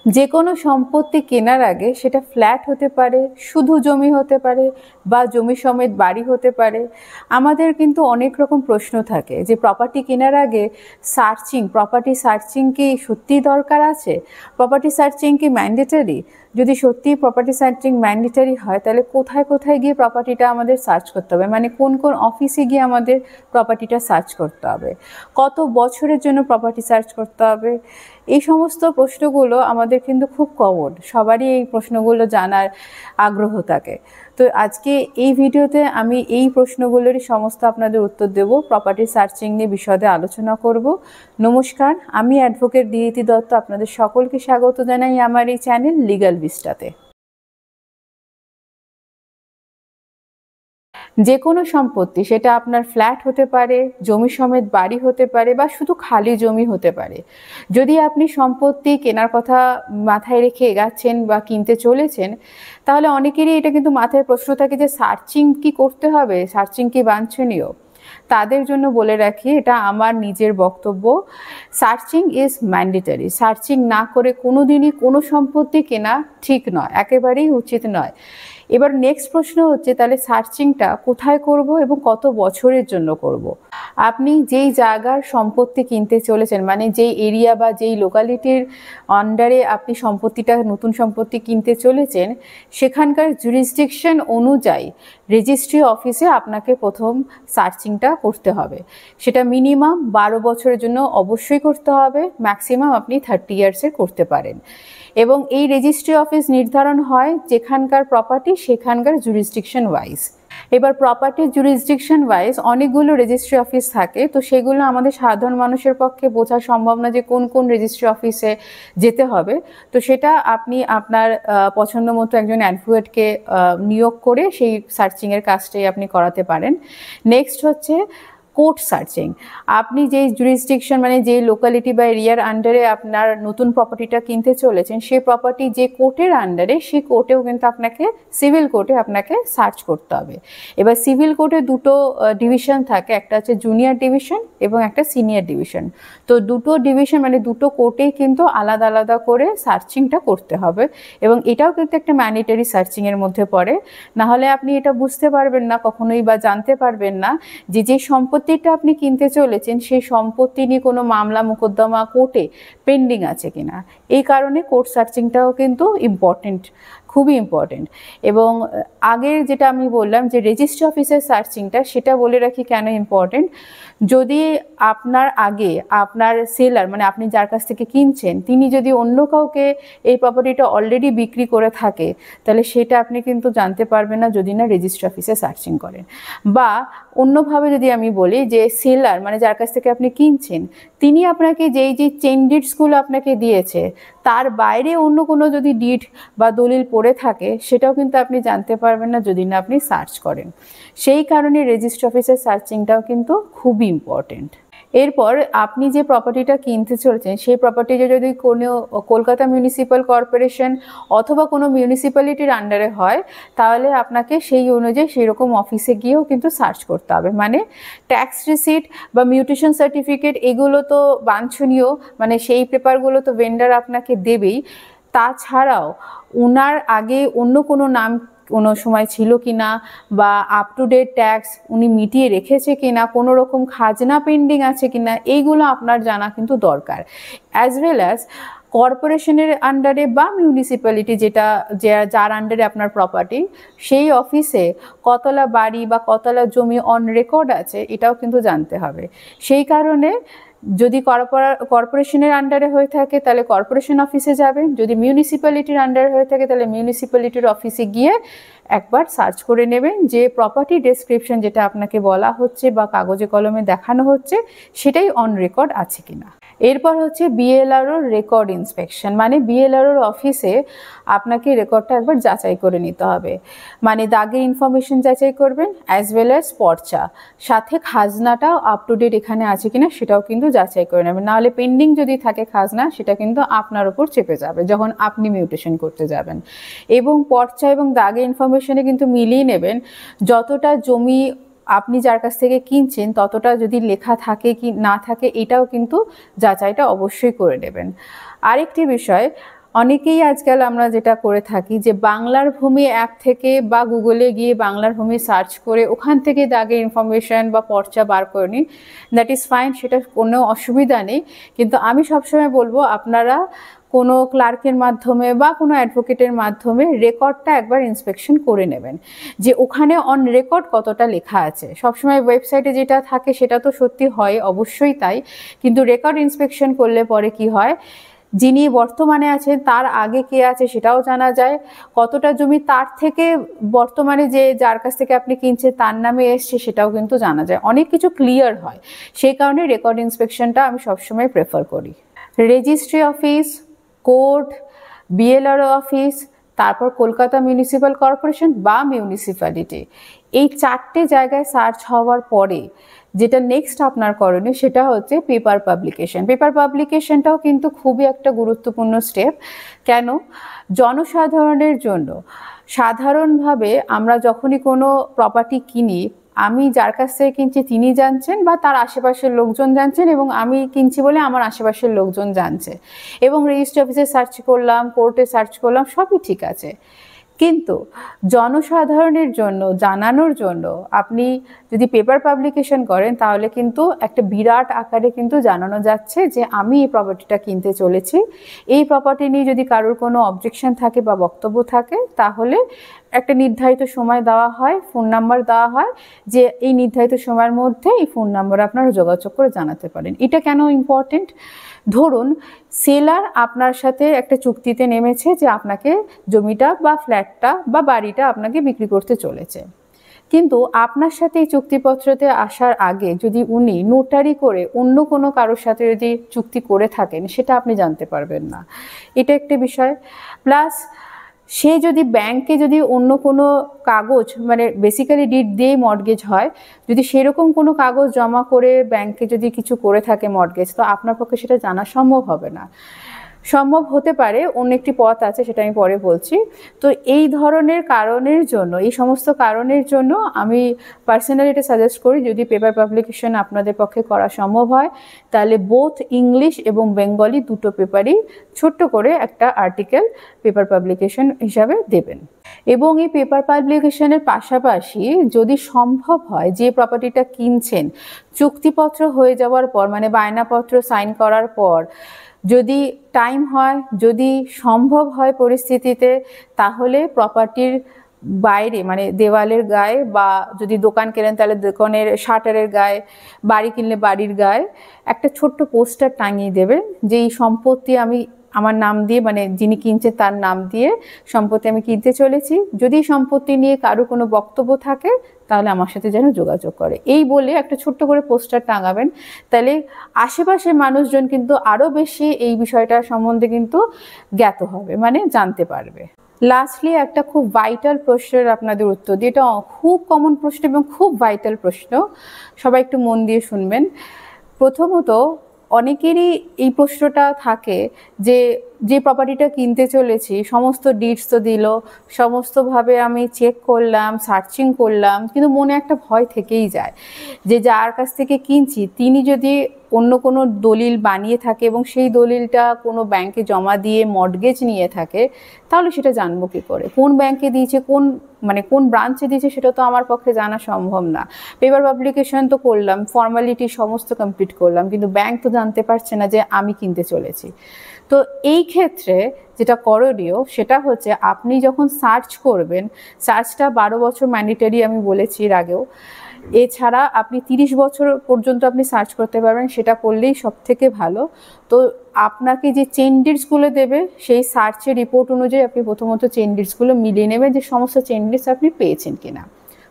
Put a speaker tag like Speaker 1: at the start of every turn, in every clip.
Speaker 1: যে কোনো সম্পত্তি কেনার আগে সেটা ফ্ল্যাট হতে পারে, শুধু জমি হতে পারে, বা জমি সমেত বাড়ি হতে পারে। আমাদের কিন্তু অনেক রকম প্রশ্ন থাকে যে প্রপার্টি কেনার আগে প্রপার্টি সার্চিং কি সত্যিই দরকার আছে? প্রপার্টি সার্চিং কি ম্যান্ডেটরি? যদি সত্যিই প্রপার্টি সার্চিং ম্যান্ডেটরি হয়, তাহলে কোথায় কোথায় গিয়ে প্রপার্টিটা আমাদের সার্চ করতে হবে, মানে কোন কোন অফিসে গিয়ে আমাদের প্রপার্টিটা সার্চ করতে হবে, কত বছরের জন্য প্রপার্টি সার্চ করতে হবে? এই সমস্ত প্রশ্নগুলো আমাদের কিন্তু খুব কমন, সবারই এই প্রশ্নগুলো জানার আগ্রহ থাকে। তো আজকে এই ভিডিওতে আমি এই প্রশ্নগুলোরই সমস্ত আপনাদের উত্তর দেব, প্রপার্টি সার্চিং নিয়ে বিশদে আলোচনা করব। নমস্কার, আমি অ্যাডভোকেট দিয়েতি দত্ত, আপনাদের সকলকে স্বাগত জানাই আমার এই চ্যানেল লিগাল ভিস্টাতে। যে কোনো সম্পত্তি, সেটা আপনার ফ্ল্যাট হতে পারে, জমি সমেত বাড়ি হতে পারে, বা শুধু খালি জমি হতে পারে, যদি আপনি সম্পত্তি কেনার কথা মাথায় রেখে এগাচ্ছেন বা কিনতে চলেছেন, তাহলে অনেকেরই এটা কিন্তু মাথায় প্রশ্ন থাকে যে সার্চিং কি করতে হবে, সার্চিং কি বাঞ্ছনীয়? তাদের জন্য বলে রাখি, এটা আমার নিজের বক্তব্য, সার্চিং ইজ ম্যান্ডেটরি। সার্চিং না করে কোনোদিনই কোনো সম্পত্তি কেনা ঠিক নয়, একেবারেই উচিত নয়। এবার নেক্সট প্রশ্ন হচ্ছে, তাহলে সার্চিংটা কোথায় করব এবং কত বছরের জন্য করব? আপনি যেই জায়গার সম্পত্তি কিনতে চলেছেন, মানে যেই এরিয়া বা যেই লোকালিটির আন্ডারে আপনি নতুন সম্পত্তি কিনতে চলেছেন, সেখানকার জুরিসডিকশন অনুযায়ী রেজিস্ট্রি অফিসে আপনাকে প্রথম সার্চিংটা করতে হবে। সেটা মিনিমাম 12 বছরের জন্য অবশ্যই করতে হবে, ম্যাক্সিমাম আপনি 30 ইয়ার্সের করতে পারেন। এবং এই রেজিস্ট্রি অফিস নির্ধারণ হয় যেখানকার প্রপার্টি সেখানকার জুরিসডিকশন ওয়াইজ। এবার প্রপার্টির জুরিসডিকশন ওয়াইজ অনেকগুলো রেজিস্ট্রি অফিস থাকে, তো সেগুলো আমাদের সাধারণ মানুষের পক্ষে বোঝা সম্ভব না যে কোন কোন রেজিস্ট্রি অফিসে যেতে হবে। তো সেটা আপনি আপনার পছন্দ মতো একজন অ্যাডভোকেটকে নিয়োগ করে সেই সার্চিংয়ের কাজটাই আপনি করাতে পারেন। নেক্সট হচ্ছে কোর্ট সার্চিং। আপনি যেই জুরিসডিকশন, মানে যেই লোকালিটি বা এরিয়ার আন্ডারে আপনার নতুন প্রপার্টিটা কিনতে চলেছেন, সেই প্রপার্টি যে কোর্টের আন্ডারে, সেই কোর্টেও কিন্তু আপনাকে, সিভিল কোর্টে আপনাকে সার্চ করতে হবে। এবার সিভিল কোর্টে দুটো ডিভিশন থাকে, একটা হচ্ছে জুনিয়র ডিভিশন এবং একটা সিনিয়র ডিভিশন। তো দুটো ডিভিশন মানে দুটো কোর্টেই কিন্তু আলাদা আলাদা করে সার্চিংটা করতে হবে, এবং এটাও কিন্তু একটা ম্যান্ডেটরি সার্চিংয়ের মধ্যে পড়ে। নাহলে আপনি এটা বুঝতে পারবেন না কখনোই, বা জানতে পারবেন না যে যে সম্পত্তিটা আপনি কিনতে চলেছেন সেই সম্পত্তি নিয়ে কোনো মামলা মোকদ্দমা কোর্টে পেন্ডিং আছে কিনা। এই কারণে কোর্ট সার্চিংটাও কিন্তু ইম্পর্টেন্ট, খুবই ইম্পর্টেন্ট। এবং আগের যেটা আমি বললাম যে রেজিস্ট্রি অফিসের সার্চিংটা, সেটা বলে রাখি কেন ইম্পর্টেন্ট। যদি আপনার আগে আপনার সেলার, মানে আপনি যার কাছ থেকে কিনছেন, তিনি যদি অন্য কাউকে এই প্রপার্টিটা অলরেডি বিক্রি করে থাকে, তাহলে সেটা আপনি কিন্তু জানতে পারবেন না যদি না রেজিস্ট্রি অফিসে সার্চিং করেন। বা অন্যভাবে যদি আমি বলি, যে সেলার মানে যার কাছ থেকে আপনি কিনছেন, তিনি আপনাকে যেই যে চেইন ডিডসগুলো আপনাকে দিয়েছে, তার বাইরে অন্য কোনো যদি ডিড বা দলিল পড়ে থাকে, সেটাও কিন্তু আপনি জানতে পারবেন না যদি না আপনি সার্চ করেন। সেই কারণে রেজিস্ট্রি অফিসের সার্চিংটাও কিন্তু খুবই ইম্পর্টেন্ট। এরপর আপনি যে প্রপার্টিটা কিনতে চলেছেন, সেই প্রপার্টিটা যদি কোনো কলকাতা মিউনিসিপ্যাল কর্পোরেশন অথবা কোনো মিউনিসিপ্যালিটির আন্ডারে হয়, তাহলে আপনাকে সেই অনুযায়ী সেরকম অফিসে গিয়েও কিন্তু সার্চ করতে হবে। মানে ট্যাক্স রিসিট বা মিউটেশন সার্টিফিকেট, এগুলো তো বাঞ্ছনীয়, মানে সেই পেপারগুলো তো ভেন্ডার আপনাকে দেবেই। তাছাড়াও ওনার আগে অন্য কোনো নাম কোনো সময় ছিল কিনা, বা আপ টু ডেট ট্যাক্স উনি মিটিয়ে রেখেছে কিনা, কোনো রকম খাজনা পেন্ডিং আছে কিনা, এইগুলো আপনার জানা কিন্তু দরকার। অ্যাজ ওয়েল অ্যাজ কর্পোরেশনের আন্ডারে বা মিউনিসিপ্যালিটি যার আন্ডারে আপনার প্রপার্টি, সেই অফিসে কতলা বাড়ি বা কতলা জমি অন রেকর্ড আছে, এটাও কিন্তু জানতে হবে। সেই কারণে যদি কর্পোরেশনের আন্ডারে হয়ে থাকে তাহলে কর্পোরেশন অফিসে যাবেন, যদি মিউনিসিপ্যালিটির আন্ডারে হয়ে থাকে তাহলে মিউনিসিপ্যালিটির অফিসে গিয়ে একবার সার্চ করে নেবেন যে প্রপার্টি ডেসক্রিপশন যেটা আপনাকে বলা হচ্ছে বা কাগজে কলমে দেখানো হচ্ছে, সেটাই অন রেকর্ড আছে কিনা। এরপর হচ্ছে বিএলআরও রেকর্ড ইন্সপেকশন, মানে বিএলআরওর অফিসে আপনাকে রেকর্ডটা একবার যাচাই করে নিতে হবে। মানে দাগের ইনফরমেশন যাচাই করবেন, অ্যাজ ওয়েল অ্যাজ পর্চা, সাথে খাজনাটাও আপ টু ডেট এখানে আছে কিনা সেটাও কিন্তু যাচাই করে নেবেন। নাহলে পেন্ডিং যদি থাকে খাজনা, সেটা কিন্তু আপনার উপর চেপে যাবে যখন আপনি মিউটেশন করতে যাবেন। এবং পর্চা এবং দাগের ইনফরমেশনে কিন্তু মিলিয়ে নেবেন, যতটা জমি আপনি যার কাছ থেকে কিনছেন ততটা যদি লেখা থাকে কি না থাকে, এটাও কিন্তু যাচাইটা অবশ্যই করে নেবেন। আরেকটি বিষয়, অনেকেই আজকাল আমরা যেটা করে থাকি যে বাংলার ভূমি অ্যাপ থেকে বা গুগলে গিয়ে বাংলার ভূমি সার্চ করে ওখান থেকে দাগের ইনফরমেশন বা পর্চা বার করে নিই, দ্যাট ইজ ফাইন, সেটা কোনো অসুবিধা নেই। কিন্তু আমি সবসময় বলবো আপনারা কোনো ক্লার্কের মাধ্যমে বা কোনো অ্যাডভোকেটের মাধ্যমে রেকর্ডটা একবার ইন্সপেকশন করে নেবেন, যে ওখানে অন রেকর্ড কতটা লেখা আছে। সবসময় ওয়েবসাইটে যেটা থাকে সেটা তো সত্যি হয়, অবশ্যই তাই, কিন্তু রেকর্ড ইন্সপেকশন করলে পরে কি হয়, যিনি বর্তমানে আছেন তার আগে কে আছে সেটাও জানা যায়, কতটা জমি তার থেকে বর্তমানে যে যার কাছ থেকে আপনি কিনছেন তার নামে এসছে সেটাও কিন্তু জানা যায়, অনেক কিছু ক্লিয়ার হয়। সেই কারণে রেকর্ড ইন্সপেকশনটা আমি সবসময় প্রেফার করি। Registry office, court, BLRO office, তারপর কলকাতা মিউনিসিপ্যাল কর্পোরেশন বা মিউনিসিপ্যালিটি, এই 4টে জায়গায় সার্চ হওয়ার পরে যেটা নেক্সট আপনার করণীয় সেটা হচ্ছে পেপার পাবলিকেশন। পেপার পাবলিকেশনটাও কিন্তু খুবই একটা গুরুত্বপূর্ণ স্টেপ। কেন? জনসাধারণের জন্য। সাধারণভাবে আমরা যখনই কোনো প্রপার্টি কিনি, আমি যার কাছ থেকে কিনছি তিনি জানছেন বা তার আশেপাশের লোকজন জানছেন, এবং আমি কিনছি বলে আমার আশেপাশের লোকজন জানছে, এবং রেজিস্ট্রি অফিসে সার্চ করলাম, কোর্টে সার্চ করলাম, সবই ঠিক আছে। কিন্তু জনসাধারণের জন্য জানানোর জন্য আপনি যদি পেপার পাবলিকেশন করেন তাহলে কিন্তু একটা বিরাট আকারে কিন্তু জানানো যাচ্ছে যে আমি এই প্রপার্টিটা কিনতে চলেছি। এই প্রপার্টি নিয়ে যদি কারোর কোনো অবজেকশন থাকে বা বক্তব্য থাকে তাহলে একটা নির্ধারিত সময় দেওয়া হয়, ফোন নাম্বার দেওয়া হয়, যে এই নির্ধারিত সময়ের মধ্যে এই ফোন নাম্বারে আপনারা যোগাযোগ করে জানাতে পারেন। এটা কেন ইম্পর্টেন্ট? ধরুন সেলার আপনার সাথে একটা চুক্তিতে নেমেছে যে আপনাকে জমিটা বা ফ্ল্যাটটা বা বাড়িটা আপনাকে বিক্রি করতে চলেছে, কিন্তু আপনার সাথে এই চুক্তিপত্রতে আসার আগে যদি উনি নোটারি করে অন্য কোনো কারোর সাথে যদি চুক্তি করে থাকেন সেটা আপনি জানতে পারবেন না, এটা একটা বিষয়। প্লাস সে যদি ব্যাংকে যদি অন্য কোনো কাগজ, মানে বেসিক্যালি ডিড দিয়েই মর্টগেজ হয়, যদি সেরকম কোনো কাগজ জমা করে ব্যাংকে যদি কিছু করে থাকে মর্টগেজ, তো আপনার পক্ষে সেটা জানা সম্ভব হবে না। সম্ভব হতে পারে, অন্য একটি পথ আছে, সেটা আমি পরে বলছি। তো এই ধরনের কারণের জন্য, এই সমস্ত কারণের জন্য আমি পার্সোনালি এটা সাজেস্ট করি, যদি পেপার পাবলিকেশন আপনাদের পক্ষে করা সম্ভব হয় তাহলে বোথ ইংলিশ এবং বেঙ্গলি দুটো পেপারই ছোট্ট করে একটা আর্টিকেল পেপার পাবলিকেশন হিসাবে দেবেন। এবং এই পেপার পাবলিকেশনের পাশাপাশি যদি সম্ভব হয় যে প্রপার্টিটা কিনছেন চুক্তিপত্র হয়ে যাওয়ার পর, মানে বায়নাপত্র সাইন করার পর যদি টাইম হয়, যদি সম্ভব হয় পরিস্থিতিতে, তাহলে প্রপার্টির বাইরে, মানে দেওয়ালের গায়ে, বা যদি দোকান কেনেন তাহলে দোকানের শাটারের গায়ে, বাড়ি কিনলে বাড়ির গায়ে একটা ছোট্ট পোস্টার টাঙিয়ে দেবেন যে এই সম্পত্তি আমি আমার নাম দিয়ে, মানে যিনি কিনছে তার নাম দিয়ে সম্পত্তি আমি কিনতে চলেছি, যদি সম্পত্তি নিয়ে কারো কোনো বক্তব্য থাকে তাহলে আমার সাথে যেন যোগাযোগ করে, এই বলে একটা ছোট্ট করে পোস্টার টাঙাবেন। তাহলে আশেপাশের মানুষজন কিন্তু আরও বেশি এই বিষয়টা সম্বন্ধে কিন্তু জ্ঞাত হবে, মানে জানতে পারবে। লাস্টলি একটা খুব ভাইটাল প্রশ্নের আপনাদের উত্তর দিই, এটা খুব কমন প্রশ্ন এবং খুব ভাইটাল প্রশ্ন, সবাই একটু মন দিয়ে শুনবেন। প্রথমত অনেকেরই এই প্রশ্নটা থাকে যে যে প্রপার্টিটা কিনতে চলেছি সমস্ত ডিটস তো দিল, সমস্তভাবে আমি চেক করলাম, সার্চিং করলাম, কিন্তু মনে একটা ভয় থেকেই যায় যে যার কাছ থেকে কিনছি তিনি যদি অন্য কোনো দলিল বানিয়ে থাকে এবং সেই দলিলটা কোনো ব্যাংকে জমা দিয়ে মর্টগেজ নিয়ে থাকে, তাহলে সেটা জানবো কী করে? কোন ব্যাংকে দিয়েছে, কোন ব্রাঞ্চে দিয়েছে সেটা তো আমার পক্ষে জানা সম্ভব না। পেপার পাবলিকেশন তো করলাম, ফর্মালিটি সমস্ত কমপ্লিট করলাম, কিন্তু ব্যাংক তো জানতে পারছে না যে আমি কিনতে চলেছি। তো এই ক্ষেত্রে যেটা করণীয় সেটা হচ্ছে আপনি যখন সার্চ করবেন, সার্চটা 12 বছর ম্যান্ডেটরি আমি বলেছি এর আগেও, এছাড়া আপনি 30 বছর পর্যন্ত আপনি সার্চ করতে পারবেন, সেটা করলেই সব থেকে ভালো। তো আপনাকে যে চেন ডিডসগুলো দেবে সেই সার্চের রিপোর্ট অনুযায়ী আপনি প্রথমত চেন ডিডসগুলো মিলিয়ে নেবেন যে সমস্ত চেন ডিডস আপনি পেয়েছেন কিনা,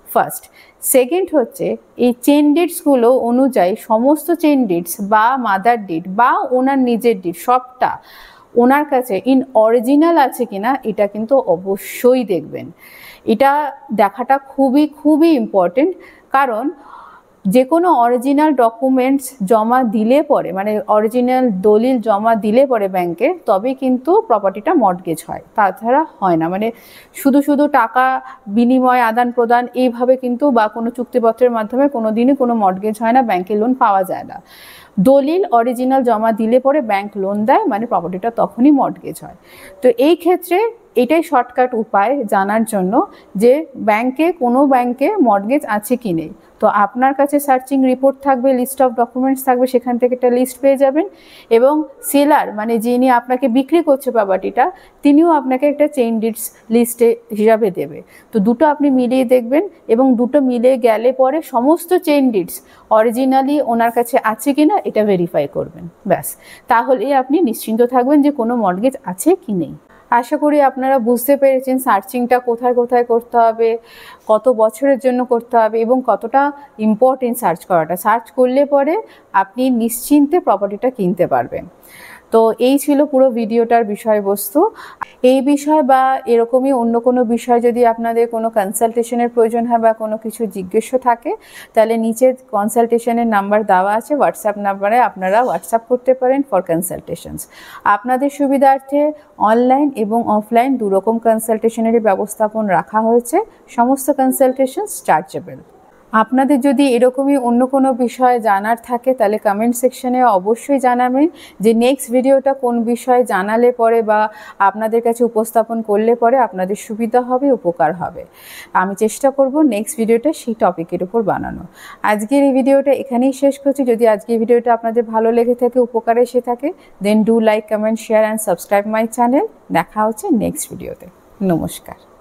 Speaker 1: ফার্স্ট। সেকেন্ড হচ্ছে এই চেন ডিডসগুলো অনুযায়ী সমস্ত চেন ডিডস বা মাদার ডিড বা ওনার নিজের ডিড সবটা ওনার কাছে ইন অরিজিনাল আছে কিনা এটা কিন্তু অবশ্যই দেখবেন। এটা দেখাটা খুবই খুবই ইম্পর্টেন্ট, কারণ যে কোনো অরিজিনাল ডকুমেন্টস জমা দিলে পরে, মানে অরিজিনাল দলিল জমা দিলে পরে ব্যাংকে, তবে কিন্তু প্রপার্টিটা মর্টগেজ হয়, তাছাড়া হয় না। মানে শুধু শুধু টাকা বিনিময় আদান প্রদান এইভাবে কিন্তু বা কোনো চুক্তিপত্রের মাধ্যমে কোনো দিনই কোনো মর্টগেজ হয় না, ব্যাংকে লোন পাওয়া যায় না। দলিল অরিজিনাল জমা দিলে পরে ব্যাংক লোন দেয়, মানে প্রপার্টিটা তখনই মর্টগেজ হয়। তো এই ক্ষেত্রে এটাই শর্টকাট উপায় জানার জন্য যে কোনো ব্যাংকে মর্টগেজ আছে কি নেই। তো আপনার কাছে সার্চিং রিপোর্ট থাকবে, লিস্ট অফ ডকুমেন্টস থাকবে, সেখান থেকে একটা লিস্ট পেয়ে যাবেন। এবং সেলার মানে যিনি আপনাকে বিক্রি করছে প্রপার্টিটা, তিনিও আপনাকে একটা চেইন ডিডস লিস্টে হিসাবে দেবে। তো দুটো আপনি মিলিয়ে দেখবেন, এবং দুটো মিলে গেলে পরে সমস্ত চেইন ডিডস অরিজিনালি ওনার কাছে আছে কিনা এটা ভেরিফাই করবেন, ব্যাস। তাহলেই আপনি নিশ্চিন্ত থাকবেন যে কোনো মর্টগেজ আছে কি নেই। আশা করি আপনারা বুঝতে পেরেছেন সার্চিংটা কোথায় কোথায় করতে হবে, কত বছরের জন্য করতে হবে, এবং কতটা ইম্পর্টেন্ট সার্চ করাটা। সার্চ করলে পরে আপনি নিশ্চিন্তে প্রপার্টিটা কিনতে পারবেন। তো এই ছিল পুরো ভিডিওটার বিষয়বস্তু। এই বিষয় বা এরকমই অন্য কোনো বিষয় যদি আপনাদের কোনো কনসালটেশনের প্রয়োজন হয় বা কোনো কিছু জিজ্ঞেস থাকে, তাহলে নিচে কনসালটেশনের নাম্বার দেওয়া আছে, হোয়াটসঅ্যাপ নাম্বারে আপনারা হোয়াটসঅ্যাপ করতে পারেন ফর কনসালটেশনস। আপনাদের সুবিধার্থে অনলাইন এবং অফলাইন দুরকম কনসালটেশনেরই ব্যবস্থাপন রাখা হয়েছে। সমস্ত কনসালটেশনস চার্জেবল। আপনাদের যদি এরকমই অন্য কোনো বিষয় জানার থাকে তাহলে কমেন্ট সেকশনে অবশ্যই জানাবেন যে নেক্সট ভিডিওটা কোন বিষয়ে জানালে পরে বা আপনাদের কাছে উপস্থাপন করলে পরে আপনাদের সুবিধা হবে, উপকার হবে। আমি চেষ্টা করব নেক্সট ভিডিওটা সেই টপিকের উপর বানানো। আজকের এই ভিডিওটা এখানেই শেষ করছি। যদি আজকের ভিডিওটা আপনাদের ভালো লেগে থাকে, উপকারে এসে থাকে, then do like, comment, share and subscribe my channel. দেখা হচ্ছে নেক্সট ভিডিওতে। নমস্কার।